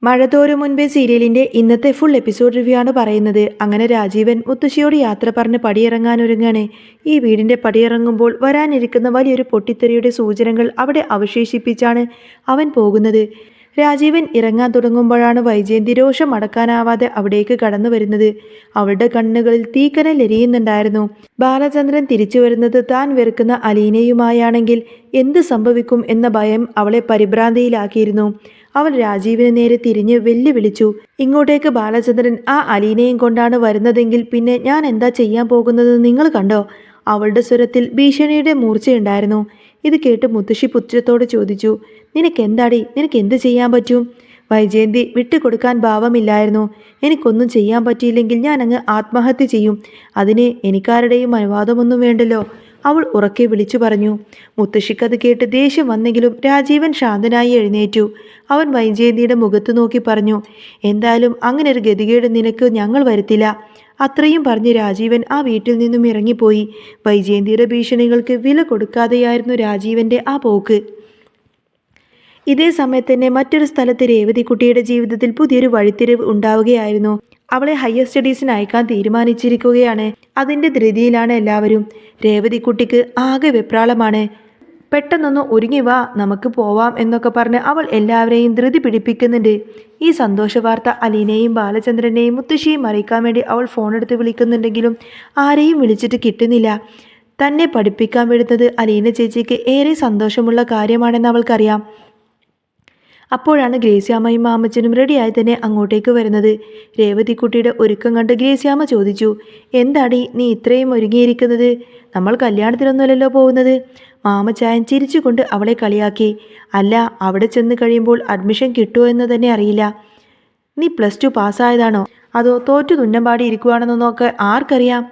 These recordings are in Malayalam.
മഴ തോരും മുൻപേ സീരിയലിന്റെ ഇന്നത്തെ ഫുൾ എപ്പിസോഡ് റിവ്യൂ ആണ് പറയുന്നത്. അങ്ങനെ രാജീവൻ മുത്തശ്ശിയോട് യാത്ര പറഞ്ഞ് പടിയിറങ്ങാനൊരുങ്ങാണ്. ഈ വീടിന്റെ പടിയിറങ്ങുമ്പോൾ വരാനിരിക്കുന്ന വലിയൊരു പൊട്ടിത്തെറിയുടെ സൂചനകൾ അവിടെ അവശേഷിപ്പിച്ചാണ് അവൻ പോകുന്നത്. രാജീവൻ ഇറങ്ങാൻ തുടങ്ങുമ്പോഴാണ് വൈജയന്തി രോഷം അടക്കാനാവാതെ അവിടേക്ക് കടന്നു വരുന്നത്. അവളുടെ കണ്ണുകളിൽ തീക്കനൽ എരിയുന്നുണ്ടായിരുന്നു. ബാലചന്ദ്രൻ തിരിച്ചു വരുന്നത് താൻ വെറുക്കുന്ന അലീനയുമായാണെങ്കിൽ എന്ത് സംഭവിക്കും എന്ന ഭയം അവളെ പരിഭ്രാന്തിയിലാക്കിയിരുന്നു. അവൾ രാജീവിന് നേരെ തിരിഞ്ഞ് വെല്ലുവിളിച്ചു. ഇങ്ങോട്ടേക്ക് ബാലചന്ദ്രൻ ആ അലീനയും കൊണ്ടാണ് വരുന്നതെങ്കിൽ പിന്നെ ഞാൻ എന്താ ചെയ്യാൻ പോകുന്നത് നിങ്ങൾ കണ്ടോ? അവളുടെ സ്വരത്തിൽ ഭീഷണിയുടെ മൂർച്ചയുണ്ടായിരുന്നു. ഇത് കേട്ട് മുത്തശ്ശി പുത്രത്തോട് ചോദിച്ചു, നിനക്കെന്താടി, നിനക്ക് എന്ത് ചെയ്യാൻ പറ്റും? വൈജയന്തി വിട്ടുകൊടുക്കാൻ ഭാവമില്ലായിരുന്നു. എനിക്കൊന്നും ചെയ്യാൻ പറ്റിയില്ലെങ്കിൽ ഞാൻ അങ്ങ് ആത്മഹത്യ ചെയ്യും. അതിന് എനിക്കാരുടെയും അനുവാദമൊന്നും വേണ്ടല്ലോ, അവൾ ഉറക്കെ വിളിച്ചു പറഞ്ഞു. മുത്തശ്ശിക്കത് കേട്ട് ദേഷ്യം വന്നെങ്കിലും രാജീവൻ ശാന്തനായി എഴുന്നേറ്റു. അവൻ വൈജയന്തിയുടെ മുഖത്ത് നോക്കി പറഞ്ഞു, എന്തായാലും അങ്ങനെ ഒരു ഗതികേട് നിനക്ക് ഞങ്ങൾ വരുത്തില്ല. അത്രയും പറഞ്ഞ് രാജീവൻ ആ വീട്ടിൽ നിന്നും ഇറങ്ങിപ്പോയി. വൈജയന്തിയുടെ ഭീഷണികൾക്ക് വില കൊടുക്കാതെയായിരുന്നു രാജീവന്റെ ആ പോക്ക്. ഇതേ സമയത്ത് തന്നെ മറ്റൊരു സ്ഥലത്ത് രേവതിക്കുട്ടിയുടെ ജീവിതത്തിൽ പുതിയൊരു വഴിത്തിരിവ് ഉണ്ടാവുകയായിരുന്നു. അവളെ ഹയർ സ്റ്റഡീസിന് അയക്കാൻ തീരുമാനിച്ചിരിക്കുകയാണ്. അതിൻ്റെ ധൃതിയിലാണ് എല്ലാവരും. രേവതിക്കുട്ടിക്ക് ആകെ വെപ്രാളമാണ്. പെട്ടെന്നൊന്ന് ഒരുങ്ങി വാ, നമുക്ക് പോവാം എന്നൊക്കെ പറഞ്ഞ് അവൾ എല്ലാവരെയും ധൃതി പിടിപ്പിക്കുന്നുണ്ട്. ഈ സന്തോഷ വാർത്ത അലീനയെയും ബാലചന്ദ്രനെയും മുത്തശ്ശിയും അറിയിക്കാൻ വേണ്ടി അവൾ ഫോണെടുത്ത് വിളിക്കുന്നുണ്ടെങ്കിലും ആരെയും വിളിച്ചിട്ട് കിട്ടുന്നില്ല. തന്നെ പഠിപ്പിക്കാൻ വിടുന്നത് അലീന ചേച്ചിക്ക് ഏറെ സന്തോഷമുള്ള കാര്യമാണെന്ന് അവൾക്കറിയാം. അപ്പോഴാണ് ഗ്രേസ്യാമ്മയും മാമച്ചനും റെഡിയായി തന്നെ അങ്ങോട്ടേക്ക് വരുന്നത്. രേവതിക്കുട്ടിയുടെ ഒരുക്കം കണ്ട് ഗ്രേസ്യാമ്മ ചോദിച്ചു, എന്താടി നീ ഇത്രയും ഒരുങ്ങിയിരിക്കുന്നത്? നമ്മൾ കല്യാണത്തിനൊന്നുമല്ലല്ലോ പോകുന്നത്. മാമച്ചായൻ ചിരിച്ചുകൊണ്ട് അവളെ കളിയാക്കി. അല്ല, അവിടെ ചെന്ന് കഴിയുമ്പോൾ അഡ്മിഷൻ കിട്ടുമോ എന്ന് തന്നെ അറിയില്ല. നീ +2 പാസ്സായതാണോ അതോ തോറ്റു തുന്നമ്പാടി ഇരിക്കുകയാണെന്നൊക്കെ ആർക്കറിയാം?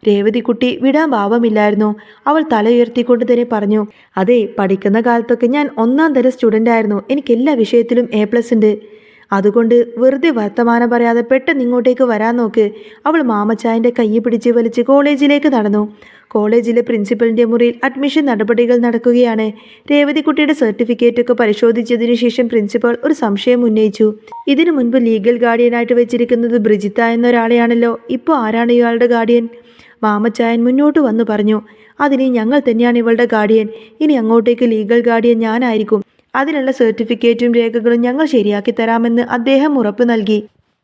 രേവതിക്കുട്ടി വിടാൻ ഭാവമില്ലായിരുന്നു. അവൾ തലയുയർത്തിക്കൊണ്ട് തന്നെ പറഞ്ഞു, അതെ, പഠിക്കുന്ന കാലത്തൊക്കെ ഞാൻ 1ാം തരം സ്റ്റുഡൻ്റ് ആയിരുന്നു. എനിക്ക് എല്ലാ വിഷയത്തിലും A+ ഉണ്ട്. അതുകൊണ്ട് വെറുതെ വർത്തമാനം പറയാതെ പെട്ടെന്ന് ഇങ്ങോട്ടേക്ക് വരാൻ നോക്ക്. അവൾ മാമച്ചായൻ്റെ കൈ പിടിച്ച് വലിച്ച് കോളേജിലേക്ക് നടന്നു. കോളേജിലെ പ്രിൻസിപ്പലിൻ്റെ മുറിയിൽ അഡ്മിഷൻ നടപടികൾ നടക്കുകയാണ്. രേവതിക്കുട്ടിയുടെ സർട്ടിഫിക്കറ്റൊക്കെ പരിശോധിച്ചതിനു ശേഷം പ്രിൻസിപ്പൽ ഒരു സംശയം ഉന്നയിച്ചു. ഇതിനു മുൻപ് ലീഗൽ ഗാർഡിയനായിട്ട് വെച്ചിരിക്കുന്നത് ബ്രിജിത്ത എന്നൊരാളെയാണല്ലോ. ഇപ്പോൾ ആരാണ് ഇയാളുടെ ഗാർഡിയൻ? മാമച്ചായൻ മുന്നോട്ട് വന്നു പറഞ്ഞു, അതിന് ഞങ്ങൾ തന്നെയാണ് ഇവളുടെ ഗാർഡിയൻ. ഇനി അങ്ങോട്ടേക്ക് ലീഗൽ ഗാർഡിയൻ ഞാനായിരിക്കും. അതിനുള്ള സർട്ടിഫിക്കറ്റും രേഖകളും ഞങ്ങൾ ശരിയാക്കി തരാമെന്ന് അദ്ദേഹം ഉറപ്പ് നൽകി.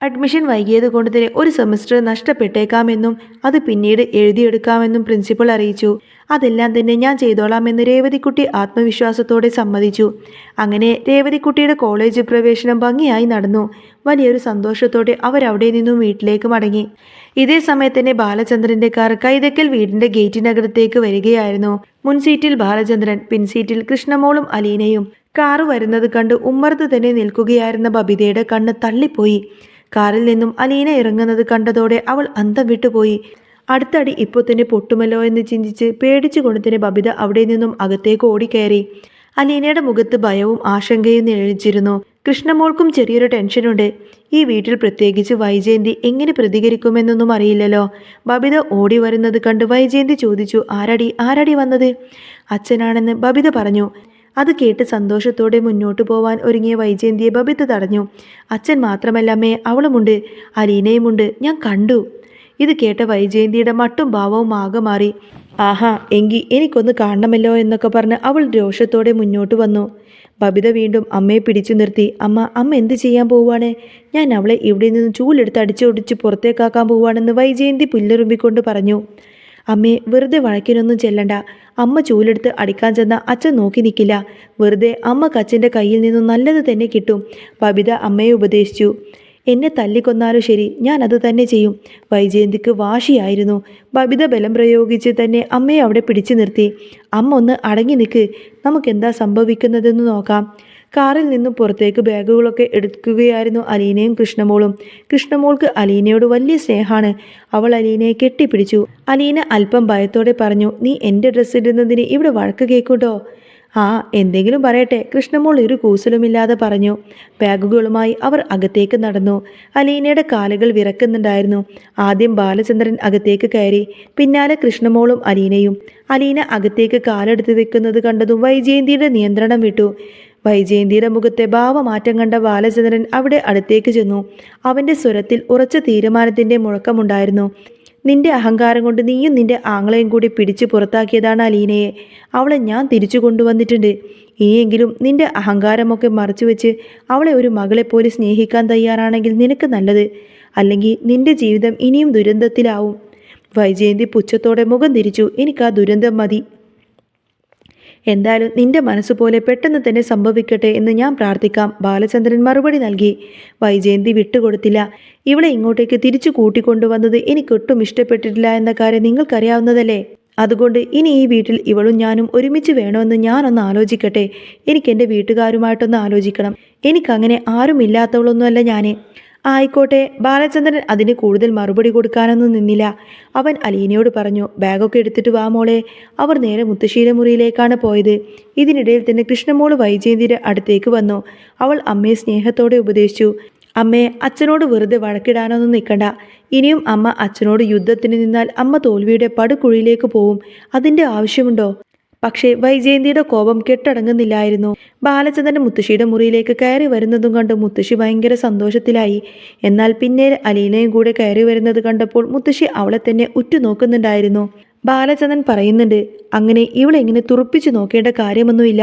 അഡ്മിഷൻ വൈകിയത് കൊണ്ട് തന്നെ ഒരു സെമസ്റ്റർ നഷ്ടപ്പെട്ടേക്കാമെന്നും അത് പിന്നീട് എഴുതിയെടുക്കാമെന്നും പ്രിൻസിപ്പൽ അറിയിച്ചു. അതെല്ലാം തന്നെ ഞാൻ ചെയ്തോളാമെന്ന് രേവതിക്കുട്ടി ആത്മവിശ്വാസത്തോടെ സമ്മതിച്ചു. അങ്ങനെ രേവതിക്കുട്ടിയുടെ കോളേജ് പ്രവേശനം ഭംഗിയായി നടന്നു. വലിയൊരു സന്തോഷത്തോടെ അവരവിടെ നിന്നും വീട്ടിലേക്ക് മടങ്ങി. ഇതേ സമയത്ത് തന്നെ ബാലചന്ദ്രന്റെ കാർ കൈതക്കൽ വീടിന്റെ ഗേറ്റിനകത്തേക്ക് വരികയായിരുന്നു. മുൻസീറ്റിൽ ബാലചന്ദ്രൻ, പിൻസീറ്റിൽ കൃഷ്ണമോളും അലീനയും. കാറ് വരുന്നത് കണ്ട് ഉമ്മർത്ത് തന്നെ നിൽക്കുകയായിരുന്ന ബബിതയുടെ കണ്ണ് തള്ളിപ്പോയി. കാറിൽ നിന്നും അലീന ഇറങ്ങുന്നത് കണ്ടതോടെ അവൾ അന്തം വിട്ടുപോയി. അടുത്തടി ഇപ്പോൾ തന്നെ പൊട്ടുമല്ലോ എന്ന് ചിന്തിച്ച് പേടിച്ചുകൊണ്ട് തന്നെ ബബിത അവിടെ നിന്നും അകത്തേക്ക് ഓടിക്കയറി. അലീനയുടെ മുഖത്ത് ഭയവും ആശങ്കയും നിഴലിച്ചിരുന്നു. കൃഷ്ണമോൾക്കും ചെറിയൊരു ടെൻഷനുണ്ട്. ഈ വീട്ടിൽ പ്രത്യേകിച്ച് വൈജയന്തി എങ്ങനെ പ്രതികരിക്കുമെന്നൊന്നും അറിയില്ലല്ലോ. ബബിത ഓടി വരുന്നത് കണ്ട് വൈജയന്തി ചോദിച്ചു, ആരടി വന്നത്? അച്ഛനാണെന്ന് ബബിത പറഞ്ഞു. അത് കേട്ട് സന്തോഷത്തോടെ മുന്നോട്ടു പോവാൻ ഒരുങ്ങിയ വൈജയന്തിയെ ബബിത തടഞ്ഞു. അച്ഛൻ മാത്രമല്ല അമ്മേ, അവളുമുണ്ട്, അലീനയുമുണ്ട്, ഞാൻ കണ്ടു. ഇത് കേട്ട വൈജയന്തിയുടെ മട്ടും ഭാവവും ആകെ മാറി. ആഹാ, എങ്കിൽ എനിക്കൊന്ന് കാണണമല്ലോ എന്നൊക്കെ പറഞ്ഞ് അവൾ രോഷത്തോടെ മുന്നോട്ട് വന്നു. ബബിത വീണ്ടും അമ്മയെ പിടിച്ചു നിർത്തി. അമ്മ എന്ത് ചെയ്യാൻ പോവുകയാണ്? ഞാൻ അവളെ ഇവിടെ നിന്ന് ചൂലെടുത്ത് അടിച്ചൊടിച്ച് പുറത്തേക്കാക്കാൻ പോവുകയാണെന്ന് വൈജയന്തി പുല്ലെറുമ്പിക്കൊണ്ട് പറഞ്ഞു. അമ്മേ, വെറുതെ വഴക്കിനൊന്നും ചെല്ലണ്ട. അമ്മ ചൂലെടുത്ത് അടിക്കാൻ ചെന്ന അച്ഛൻ നോക്കി നിൽക്കില്ല. വെറുതെ അമ്മക്ക് അച്ഛൻ്റെ കയ്യിൽ നിന്നും നല്ലത് തന്നെ കിട്ടും. ബബിത അമ്മയെ ഉപദേശിച്ചു. എന്നെ തല്ലിക്കൊന്നാലും ശരി, ഞാൻ അത് തന്നെ ചെയ്യും. വൈജയന്തിക്ക് വാശിയായിരുന്നു. ബബിത ബലം പ്രയോഗിച്ച് തന്നെ അമ്മയെ അവിടെ പിടിച്ചു നിർത്തി. അമ്മ ഒന്ന് അടങ്ങി നിൽക്ക്, നമുക്കെന്താ സംഭവിക്കുന്നതെന്ന് നോക്കാം. കാറിൽ നിന്നും പുറത്തേക്ക് ബാഗുകളൊക്കെ എടുക്കുകയായിരുന്നു അലീനയും കൃഷ്ണമോളും. കൃഷ്ണമോൾക്ക് അലീനയോട് വലിയ സ്നേഹമാണ്. അവൾ അലീനയെ കെട്ടിപ്പിടിച്ചു. അലീന അല്പം ഭയത്തോടെ പറഞ്ഞു, നീ എൻ്റെ ഡ്രസ്സ് ഇടുന്നതിന് ഇവിടെ വഴക്ക് കേൾക്കുണ്ടോ? ആ, എന്തെങ്കിലും പറയട്ടെ, കൃഷ്ണമോൾ ഒരു കൂസലുമില്ലാതെ പറഞ്ഞു. ബാഗുകളുമായി അവർ അകത്തേക്ക് നടന്നു. അലീനയുടെ കാലുകൾ വിറക്കുന്നുണ്ടായിരുന്നു. ആദ്യം ബാലചന്ദ്രൻ അകത്തേക്ക് കയറി, പിന്നാലെ കൃഷ്ണമോളും അലീനയും. അലീന അകത്തേക്ക് കാലെടുത്ത് വെക്കുന്നത് കണ്ടതും വൈജയന്തിയുടെ നിയന്ത്രണം വിട്ടു. വൈജയന്തിയുടെ മുഖത്തെ ഭാവമാറ്റം കണ്ട ബാലചന്ദ്രൻ അവിടെ അടുത്തേക്ക് ചെന്നു. അവൻ്റെ സ്വരത്തിൽ ഉറച്ച തീരുമാനത്തിൻ്റെ മുഴക്കമുണ്ടായിരുന്നു. നിന്റെ അഹങ്കാരം കൊണ്ട് നീയും നിന്റെ ആങ്ങളെയും കൂടി പിടിച്ചു പുറത്താക്കിയതാണ് അലീനയെ. അവളെ ഞാൻ തിരിച്ചു കൊണ്ടുവന്നിട്ടുണ്ട്. ഇനിയെങ്കിലും നിന്റെ അഹങ്കാരമൊക്കെ മറച്ചു വെച്ച് അവളെ ഒരു മകളെപ്പോലെ സ്നേഹിക്കാൻ തയ്യാറാണെങ്കിൽ നിനക്ക് നല്ലത്. അല്ലെങ്കിൽ നിന്റെ ജീവിതം ഇനിയും ദുരന്തത്തിലാവും. വൈജയന്തി പുച്ഛത്തോടെ മുഖം തിരിച്ചു. എനിക്ക് ആ ദുരന്തം മതി. എന്തായാലും നിന്റെ മനസ്സുപോലെ പെട്ടെന്ന് തന്നെ സംഭവിക്കട്ടെ എന്ന് ഞാൻ പ്രാർത്ഥിക്കാം. ബാലചന്ദ്രൻ മറുപടി നൽകി. വൈജയന്തി വിട്ടുകൊടുത്തില്ല. ഇവളെ ഇങ്ങോട്ടേക്ക് തിരിച്ചു കൂട്ടിക്കൊണ്ടുവന്നത് എനിക്കൊട്ടും ഇഷ്ടപ്പെട്ടിട്ടില്ല എന്ന കാര്യം നിങ്ങൾക്കറിയാവുന്നതല്ലേ. അതുകൊണ്ട് ഇനി ഈ വീട്ടിൽ ഇവളും ഞാനും ഒരുമിച്ച് വേണമെന്ന് ഞാനൊന്ന് ആലോചിക്കട്ടെ. എനിക്കെൻ്റെ വീട്ടുകാരുമായിട്ടൊന്ന് ആലോചിക്കണം. എനിക്കങ്ങനെ ആരുമില്ലാത്തവളൊന്നുമല്ല ഞാൻ. ആയിക്കോട്ടെ. ബാലചന്ദ്രൻ അതിന് കൂടുതൽ മറുപടി കൊടുക്കാനൊന്നും നിന്നില്ല. അവൻ അലീനയോട് പറഞ്ഞു, ബാഗൊക്കെ എടുത്തിട്ട് വാ മോളെ. അവർ നേരെ മുത്തശ്ശിയുടെ മുറിയിലേക്കാണ് പോയത്. ഇതിനിടയിൽ തന്നെ കൃഷ്ണമോള് വൈജയന്തിയുടെ അടുത്തേക്ക് വന്നു. അവൾ അമ്മയെ സ്നേഹത്തോടെ ഉപദേശിച്ചു. അമ്മേ, അച്ഛനോട് വെറുതെ വഴക്കിടാനൊന്നും നിൽക്കണ്ട. ഇനിയും അമ്മ അച്ഛനോട് യുദ്ധത്തിന് നിന്നാൽ അമ്മ തോൽവിയുടെ പടുകുഴിയിലേക്ക് പോവും. അതിൻ്റെ ആവശ്യമുണ്ടോ? പക്ഷേ വൈജയന്തിയുടെ കോപം കെട്ടടങ്ങുന്നില്ലായിരുന്നു. ബാലചന്ദ്രൻ മുത്തശ്ശിയുടെ മുറിയിലേക്ക് കയറി വരുന്നതും കണ്ട് മുത്തശ്ശി ഭയങ്കര സന്തോഷത്തിലായി. എന്നാൽ പിന്നെ അലീനയും കൂടെ കയറി വരുന്നത് കണ്ടപ്പോൾ മുത്തശ്ശി അവളെ തന്നെ ഉറ്റുനോക്കുന്നുണ്ടായിരുന്നു. ബാലചന്ദ്രൻ പറയുന്നുണ്ട്, അങ്ങനെ ഇവളെങ്ങനെ തുറപ്പിച്ചു നോക്കേണ്ട കാര്യമൊന്നുമില്ല.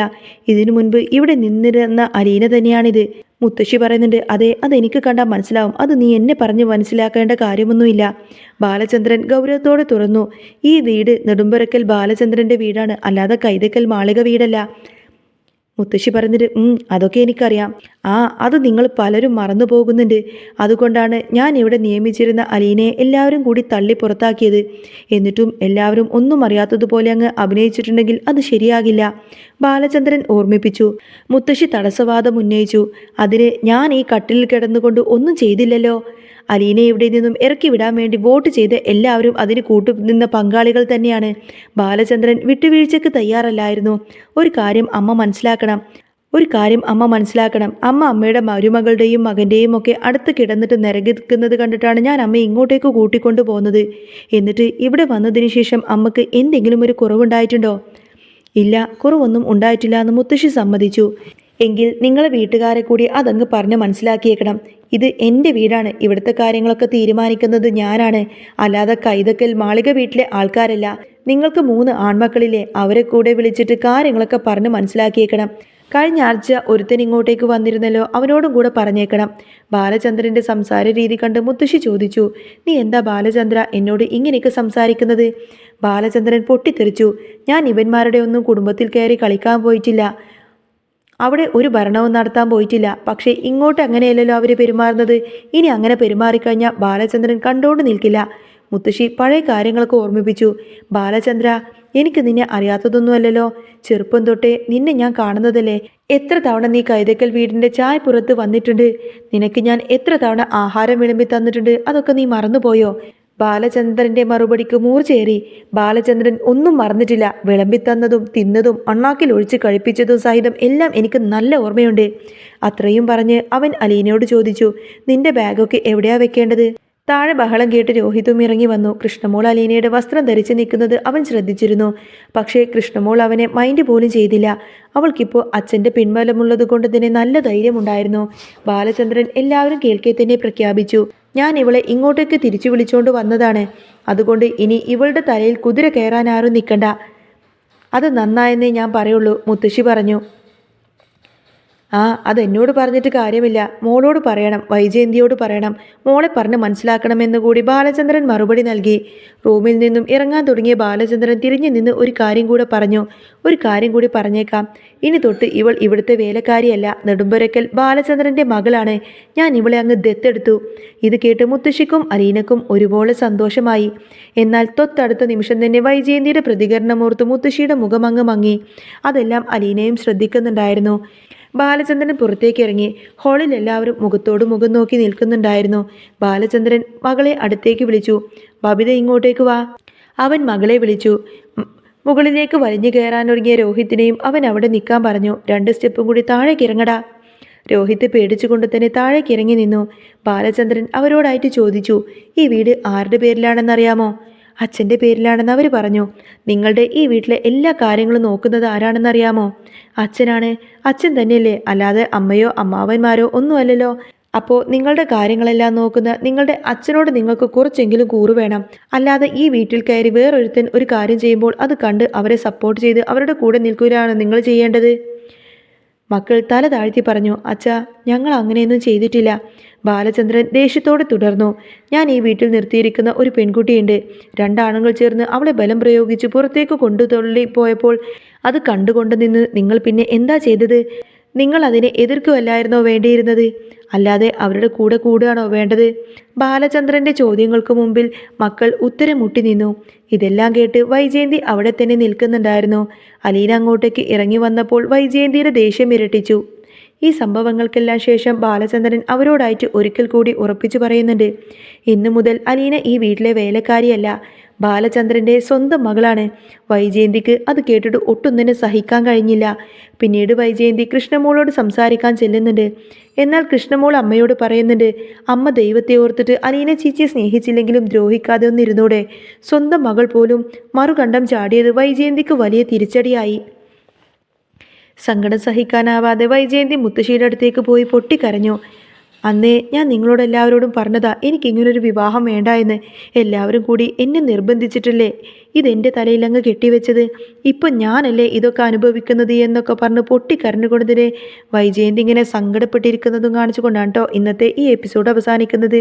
ഇതിനു മുൻപ് ഇവിടെ നിന്നിരുന്ന അലീന തന്നെയാണിത്. മുത്തശ്ശി പറയുന്നുണ്ട്, അതെ, അതെനിക്ക് കണ്ടാൽ മനസ്സിലാവും. അത് നീ എന്നെ പറഞ്ഞ് മനസ്സിലാക്കേണ്ട കാര്യമൊന്നുമില്ല. ബാലചന്ദ്രൻ ഗൗരവത്തോടെ തുറന്നു. ഈ വീട് നെടുമ്പരക്കൽ ബാലചന്ദ്രൻ്റെ വീടാണ്, അല്ലാതെ കൈതക്കൽ മാളിക വീടല്ല. മുത്തശ്ശി പറഞ്ഞിട്ട് അതൊക്കെ എനിക്കറിയാം. അത് നിങ്ങൾ പലരും മറന്നു പോകുന്നുണ്ട്. അതുകൊണ്ടാണ് ഞാൻ ഇവിടെ നിയമിച്ചിരുന്ന അലീനയെ എല്ലാവരും കൂടി തള്ളി പുറത്താക്കിയത്. എന്നിട്ടും എല്ലാവരും ഒന്നും അറിയാത്തതുപോലെ അങ്ങ് അഭിനയിച്ചിട്ടുണ്ടെങ്കിൽ അത് ശരിയാകില്ല. ബാലചന്ദ്രൻ ഓർമ്മിപ്പിച്ചു. മുത്തശ്ശി തടസ്സവാദം ഉന്നയിച്ചു. അതിന് ഞാൻ ഈ കട്ടിലിൽ കിടന്നുകൊണ്ട് ഒന്നും ചെയ്തില്ലല്ലോ. അലീനയെ ഇവിടെ നിന്നും ഇറക്കി വിടാൻ വേണ്ടി വോട്ട് ചെയ്ത് എല്ലാവരും അതിന് കൂട്ടുനിന്ന പങ്കാളികൾ തന്നെയാണ്. ബാലചന്ദ്രൻ വിട്ടുവീഴ്ചയ്ക്ക് തയ്യാറല്ലായിരുന്നു. ഒരു കാര്യം അമ്മ മനസ്സിലാക്കണം. അമ്മ അമ്മയുടെ മരുമകളുടെയും മകൻ്റെയും ഒക്കെ അടുത്ത് കിടന്നിട്ട് നിരകിക്കുന്നത് കണ്ടിട്ടാണ് ഞാൻ അമ്മയെ ഇങ്ങോട്ടേക്ക് കൂട്ടിക്കൊണ്ടു പോകുന്നത്. എന്നിട്ട് ഇവിടെ വന്നതിന് ശേഷം അമ്മക്ക് എന്തെങ്കിലും ഒരു കുറവുണ്ടായിട്ടുണ്ടോ? ഇല്ല, കുറവൊന്നും ഉണ്ടായിട്ടില്ല എന്ന് മുത്തശ്ശി സമ്മതിച്ചു. എങ്കിൽ നിങ്ങളെ വീട്ടുകാരെ കൂടി അതങ്ങ് പറഞ്ഞ് മനസ്സിലാക്കിയേക്കണം. ഇത് എൻ്റെ വീടാണ്. ഇവിടുത്തെ കാര്യങ്ങളൊക്കെ തീരുമാനിക്കുന്നത് ഞാനാണ്, അല്ലാതെ കൈതക്കൽ മാളിക വീട്ടിലെ ആൾക്കാരല്ല. നിങ്ങൾക്ക് 3 ആൺമക്കളില്ലേ, അവരെ കൂടെ വിളിച്ചിട്ട് കാര്യങ്ങളൊക്കെ പറഞ്ഞ് മനസ്സിലാക്കിയേക്കണം. കഴിഞ്ഞ ആഴ്ച ഒരുത്തൻ ഇങ്ങോട്ടേക്ക് വന്നിരുന്നല്ലോ, അവനോടും കൂടെ പറഞ്ഞേക്കണം. ബാലചന്ദ്രൻ്റെ സംസാര രീതി കണ്ട് മുത്തശ്ശി ചോദിച്ചു, നീ എന്താ ബാലചന്ദ്ര എന്നോട് ഇങ്ങനെയൊക്കെ സംസാരിക്കുന്നത്? ബാലചന്ദ്രൻ പൊട്ടിത്തെറിച്ചു. ഞാൻ ഇവന്മാരുടെ ഒന്നും കുടുംബത്തിൽ കയറി കളിക്കാൻ പോയിട്ടില്ല. അവിടെ ഒരു ഭരണവും നടത്താൻ പോയിട്ടില്ല. പക്ഷേ ഇങ്ങോട്ട് അങ്ങനെയല്ലല്ലോ അവർ പെരുമാറുന്നത്. ഇനി അങ്ങനെ പെരുമാറിക്കഴിഞ്ഞാൽ ബാലചന്ദ്രൻ കണ്ടോണ്ട് നിൽക്കില്ല. മുത്തശ്ശി പഴയ കാര്യങ്ങളൊക്കെ ഓർമ്മിപ്പിച്ചു. ബാലചന്ദ്ര, എനിക്ക് നിന്നെ അറിയാത്തതൊന്നുമല്ലല്ലോ. ചെറുപ്പം തൊട്ടേ നിന്നെ ഞാൻ കാണുന്നതല്ലേ. എത്ര തവണ നീ കൈതക്കൽ വീടിൻ്റെ ചായപ്പുറത്ത് വന്നിട്ടുണ്ട്. നിനക്ക് ഞാൻ എത്ര തവണ ആഹാരം വിളമ്പി തന്നിട്ടുണ്ട്. അതൊക്കെ നീ മറന്നുപോയോ? ബാലചന്ദ്രൻ്റെ മറുപടിക്ക് മൂർച്ചയേറി. ബാലചന്ദ്രൻ ഒന്നും മറന്നിട്ടില്ല. വിളമ്പിത്തന്നതും തിന്നതും അണ്ണാക്കിൽ ഒഴിച്ച് കഴിപ്പിച്ചതും സഹിതം എല്ലാം എനിക്ക് നല്ല ഓർമ്മയുണ്ട്. അത്രയും പറഞ്ഞ് അവൻ അലീനയോട് ചോദിച്ചു, നിന്റെ ബാഗൊക്കെ എവിടെയാ വെക്കേണ്ടത്? താഴെ ബഹളം കേട്ട് രോഹിതും ഇറങ്ങി വന്നു. കൃഷ്ണമോൾ അലീനയുടെ വസ്ത്രം ധരിച്ച് നിൽക്കുന്നത് അവൻ ശ്രദ്ധിച്ചിരുന്നു. പക്ഷേ കൃഷ്ണമോൾ അവനെ മൈൻഡ് പോലും ചെയ്തില്ല. അവൾക്കിപ്പോൾ അച്ഛൻ്റെ പിൻബലമുള്ളത് കൊണ്ട് തന്നെ നല്ല ധൈര്യമുണ്ടായിരുന്നു. ബാലചന്ദ്രൻ എല്ലാവരും കേൾക്കെ തന്നെ പ്രഖ്യാപിച്ചു, ഞാൻ ഇവളെ ഇങ്ങോട്ടേക്ക് തിരിച്ചു വിളിച്ചുകൊണ്ട് വന്നതാണ്. അതുകൊണ്ട് ഇനി ഇവളുടെ തലയിൽ കുതിര കയറാൻ ആരും നിൽക്കണ്ട. അത് നന്നായെന്നേ ഞാൻ പറയുള്ളൂ, മുത്തശ്ശി പറഞ്ഞു. അതെന്നോട് പറഞ്ഞിട്ട് കാര്യമില്ല, മോളോട് പറയണം, വൈജയന്തിയോട് പറയണം, മോളെ പറഞ്ഞ് മനസ്സിലാക്കണമെന്ന് കൂടി ബാലചന്ദ്രൻ മറുപടി നൽകി. റൂമിൽ നിന്നും ഇറങ്ങാൻ തുടങ്ങിയ ബാലചന്ദ്രൻ തിരിഞ്ഞു നിന്ന് ഒരു കാര്യം കൂടെ പറഞ്ഞു. ഒരു കാര്യം കൂടി പറഞ്ഞേക്കാം. ഇനി തൊട്ട് ഇവൾ ഇവിടുത്തെ വേലക്കാരിയല്ല, നെടുമ്പരക്കൽ ബാലചന്ദ്രൻ്റെ മകളാണ്. ഞാൻ ഇവളെ അങ്ങ് ദത്തെടുത്തു. ഇത് കേട്ട് മുത്തശ്ശിക്കും അലീനക്കും ഒരുപോലെ സന്തോഷമായി. എന്നാൽ തൊട്ടടുത്ത നിമിഷം തന്നെ വൈജയന്തിയുടെ പ്രതികരണമോർത്ത് മുത്തശ്ശിയുടെ മുഖം അങ്ങ് മങ്ങി. അതെല്ലാം അലീനയും ശ്രദ്ധിക്കുന്നുണ്ടായിരുന്നു. ബാലചന്ദ്രൻ പുറത്തേക്ക് ഇറങ്ങി. ഹാളിൽ എല്ലാവരും മുഖത്തോട് മുഖം നോക്കി നിൽക്കുന്നുണ്ടായിരുന്നു. ബാലചന്ദ്രൻ മകളെ അടുത്തേക്ക് വിളിച്ചു. ബബിത, ഇങ്ങോട്ടേക്ക് വാ. അവൻ മകളെ വിളിച്ചു. മുകളിലേക്ക് വലിഞ്ഞു കയറാനൊരുങ്ങിയ രോഹിത്തിനെയും അവൻ അവിടെ നിൽക്കാൻ പറഞ്ഞു. 2 സ്റ്റെപ്പും കൂടി താഴേക്ക് ഇറങ്ങടാ. രോഹിത്ത് പേടിച്ചുകൊണ്ട് തന്നെ താഴേക്ക് ഇറങ്ങി നിന്നു. ബാലചന്ദ്രൻ അവരോടായിട്ട് ചോദിച്ചു, ഈ വീട് ആരുടെ പേരിലാണെന്നറിയാമോ? അച്ഛൻ്റെ പേരിലാണെന്ന് അവർ പറഞ്ഞു. നിങ്ങളുടെ ഈ വീട്ടിലെ എല്ലാ കാര്യങ്ങളും നോക്കുന്നത് ആരാണെന്നറിയാമോ? അച്ഛനാണ്. അച്ഛൻ തന്നെയല്ലേ, അല്ലാതെ അമ്മയോ അമ്മാവന്മാരോ ഒന്നുമല്ലല്ലോ. അപ്പോൾ നിങ്ങളുടെ കാര്യങ്ങളെല്ലാം നോക്കുന്ന നിങ്ങളുടെ അച്ഛനോട് നിങ്ങൾക്ക് കുറച്ചെങ്കിലും കൂറ് വേണം. അല്ലാതെ ഈ വീട്ടിൽ കയറി വേറൊരുത്തൻ ഒരു കാര്യം ചെയ്യുമ്പോൾ അത് കണ്ട് അവരെ സപ്പോർട്ട് ചെയ്ത് അവരുടെ കൂടെ നിൽക്കുകയാണ് നിങ്ങൾ ചെയ്യേണ്ടത്. മക്കൾ തല താഴ്ത്തി പറഞ്ഞു. അച്ഛാ, ഞങ്ങൾ അങ്ങനെയൊന്നും ചെയ്തിട്ടില്ല. ബാലചന്ദ്രൻ ദേഷ്യത്തോടെ തുടർന്നു. ഞാൻ ഈ വീട്ടിൽ നിർത്തിയിരിക്കുന്ന ഒരു പെൺകുട്ടിയുണ്ട്. രണ്ടാണുങ്ങൾ ചേർന്ന് അവളെ ബലം പ്രയോഗിച്ച് പുറത്തേക്ക് കൊണ്ടു തള്ളിപ്പോയപ്പോൾ അത് കണ്ടുകൊണ്ട് നിന്ന് നിങ്ങൾ പിന്നെ എന്താ ചെയ്തത്? നിങ്ങൾ അതിനെ എതിർക്കുമല്ലായിരുന്നോ വേണ്ടിയിരുന്നത്? അല്ലാതെ അവരുടെ കൂടെ കൂടുകയാണോ വേണ്ടത്? ബാലചന്ദ്രന്റെ ചോദ്യങ്ങൾക്ക് മുമ്പിൽ മക്കൾ ഉത്തരം മുട്ടി നിന്നു. ഇതെല്ലാം കേട്ട് വൈജയന്തി അവിടെ തന്നെ നിൽക്കുന്നുണ്ടായിരുന്നു. അലീന അങ്ങോട്ടേക്ക് ഇറങ്ങി വന്നപ്പോൾ വൈജയന്തിയുടെ ദേഷ്യം ഇരട്ടിച്ചു. ഈ സംഭവങ്ങൾക്കെല്ലാം ശേഷം ബാലചന്ദ്രൻ അവരോടായിട്ട് ഒരിക്കൽ കൂടി ഉറപ്പിച്ചു പറയുന്നുണ്ട്, ഇന്നു മുതൽ അലീന ഈ വീട്ടിലെ വേലക്കാരിയല്ല, ബാലചന്ദ്രൻ്റെ സ്വന്തം മകളാണ്. വൈജയന്തിക്ക് അത് കേട്ടിട്ട് ഒട്ടും തന്നെ സഹിക്കാൻ കഴിഞ്ഞില്ല. പിന്നീട് വൈജയന്തി കൃഷ്ണമോളോട് സംസാരിക്കാൻ ചെല്ലുന്നുണ്ട്. എന്നാൽ കൃഷ്ണമോൾ അമ്മയോട് പറയുന്നുണ്ട്, അമ്മ ദൈവത്തെ ഓർത്തിട്ട് അലീന ചേച്ചിയെ സ്നേഹിച്ചില്ലെങ്കിലും ദ്രോഹിക്കാതെ ഒന്നിരുന്നൂടെ. സ്വന്തം മകൾ പോലും മറുകണ്ഠം ചാടിയത് വൈജയന്തിക്ക് വലിയ തിരിച്ചടിയായി. സങ്കടം സഹിക്കാനാവാതെ വൈജയന്തി മുത്തശ്ശിയുടെ അടുത്തേക്ക് പോയി പൊട്ടിക്കരഞ്ഞു. അന്നേ ഞാൻ നിങ്ങളോടെല്ലാവരോടും പറഞ്ഞതാ എനിക്കിങ്ങനൊരു വിവാഹം വേണ്ട എന്ന്. എല്ലാവരും കൂടി എന്നെ നിർബന്ധിച്ചിട്ടില്ലേ ഇതെൻ്റെ തലയിലങ്ങ് കെട്ടിവെച്ചത്. ഇപ്പം ഞാനല്ലേ ഇതൊക്കെ അനുഭവിക്കുന്നത് എന്നൊക്കെ പറഞ്ഞ് പൊട്ടിക്കരഞ്ഞുകൊണ്ടതിന് വൈജയന്തി ഇങ്ങനെ സങ്കടപ്പെട്ടിരിക്കുന്നതും കാണിച്ചുകൊണ്ടാണ് കേട്ടോ ഇന്നത്തെ ഈ എപ്പിസോഡ് അവസാനിക്കുന്നത്.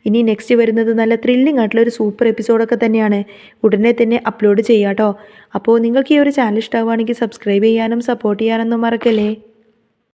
ഇനി നെക്സ്റ്റ് വരുന്നത് നല്ല ത്രില്ലിംഗ് ആയിട്ടുള്ള ഒരു സൂപ്പർ എപ്പിസോഡൊക്കെ തന്നെയാണ്. ഉടനെ തന്നെ അപ്ലോഡ് ചെയ്യാം കേട്ടോ. അപ്പോൾ നിങ്ങൾക്ക് ഈ ഒരു ചാനൽ ഇഷ്ടമാവുകയാണെങ്കിൽ സബ്സ്ക്രൈബ് ചെയ്യാനും സപ്പോർട്ട് ചെയ്യാനൊന്നും മറക്കല്ലേ.